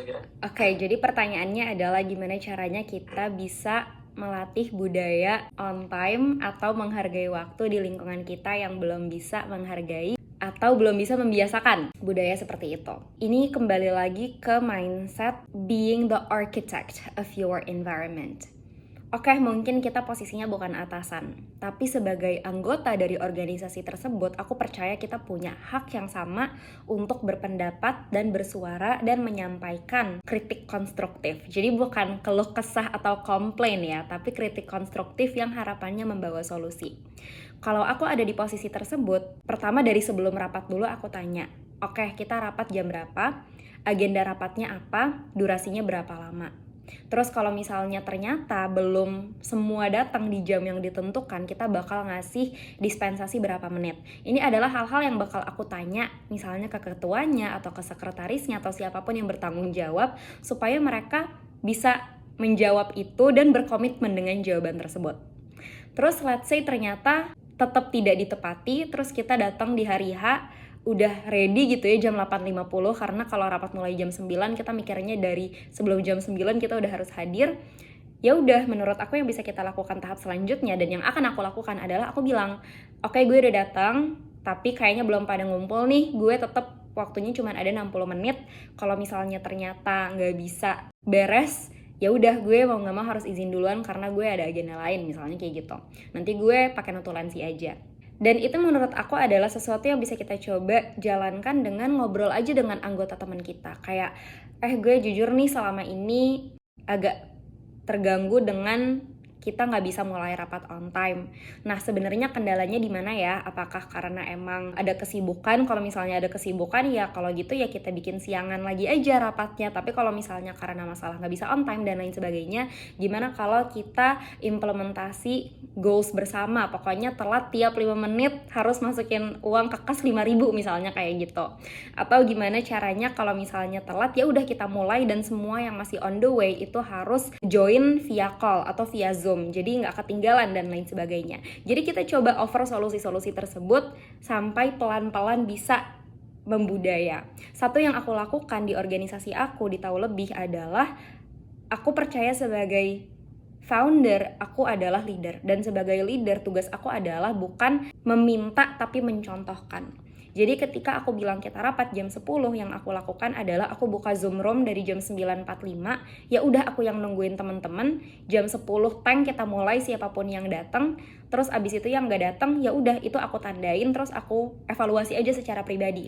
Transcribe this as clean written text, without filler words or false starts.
kira-kira? Oke, jadi pertanyaannya adalah gimana caranya kita bisa melatih budaya on time atau menghargai waktu di lingkungan kita yang belum bisa menghargai atau belum bisa membiasakan budaya seperti itu. Ini kembali lagi ke mindset being the architect of your environment. Oke, mungkin kita posisinya bukan atasan, tapi sebagai anggota dari organisasi tersebut, aku percaya kita punya hak yang sama untuk berpendapat dan bersuara dan menyampaikan kritik konstruktif. Jadi bukan keluh kesah atau komplain ya, tapi kritik konstruktif yang harapannya membawa solusi. Kalau aku ada di posisi tersebut, pertama dari sebelum rapat dulu aku tanya, oke, kita rapat jam berapa? Agenda rapatnya apa? Durasinya berapa lama? Terus kalau misalnya ternyata belum semua datang di jam yang ditentukan, kita bakal ngasih dispensasi berapa menit. Ini adalah hal-hal yang bakal aku tanya misalnya ke ketuanya atau ke sekretarisnya atau siapapun yang bertanggung jawab supaya mereka bisa menjawab itu dan berkomitmen dengan jawaban tersebut. Terus let's say ternyata tetap tidak ditepati, terus kita datang di hari H udah ready gitu ya jam 8.50, karena kalau rapat mulai jam 9 kita mikirnya dari sebelum jam 9 kita udah harus hadir. Ya udah, menurut aku yang bisa kita lakukan tahap selanjutnya dan yang akan aku lakukan adalah aku bilang, oke, gue udah datang tapi kayaknya belum pada ngumpul nih, gue tetap waktunya cuma ada 60 menit. Kalau misalnya ternyata nggak bisa beres, ya udah gue mau nggak mau harus izin duluan karena gue ada agenda lain misalnya kayak gitu. Nanti gue pakai notulensi aja. Dan itu menurut aku adalah sesuatu yang bisa kita coba jalankan dengan ngobrol aja dengan anggota teman kita. Kayak, gue jujur nih selama ini agak terganggu dengan kita nggak bisa mulai rapat on time. Nah, sebenarnya kendalanya di mana ya? Apakah karena emang ada kesibukan? Kalau misalnya ada kesibukan, ya kalau gitu ya kita bikin siangan lagi aja rapatnya. Tapi kalau misalnya karena masalah nggak bisa on time dan lain sebagainya, gimana kalau kita implementasi goals bersama? Pokoknya telat tiap 5 menit harus masukin uang ke kas 5.000 misalnya kayak gitu. Atau gimana caranya kalau misalnya telat, ya udah kita mulai dan semua yang masih on the way itu harus join via call atau via Zoom. Jadi nggak ketinggalan dan lain sebagainya. Jadi kita coba offer solusi-solusi tersebut sampai pelan-pelan bisa membudaya. Satu yang aku lakukan di organisasi aku di Tahu Lebih adalah aku percaya sebagai founder, aku adalah leader. Dan sebagai leader, tugas aku adalah bukan meminta tapi mencontohkan. Jadi ketika aku bilang kita rapat jam 10, yang aku lakukan adalah aku buka Zoom room dari jam 9.45, ya udah aku yang nungguin teman-teman, jam 10 tank kita mulai siapapun yang datang, terus abis itu yang gak datang ya udah itu aku tandain, terus aku evaluasi aja secara pribadi.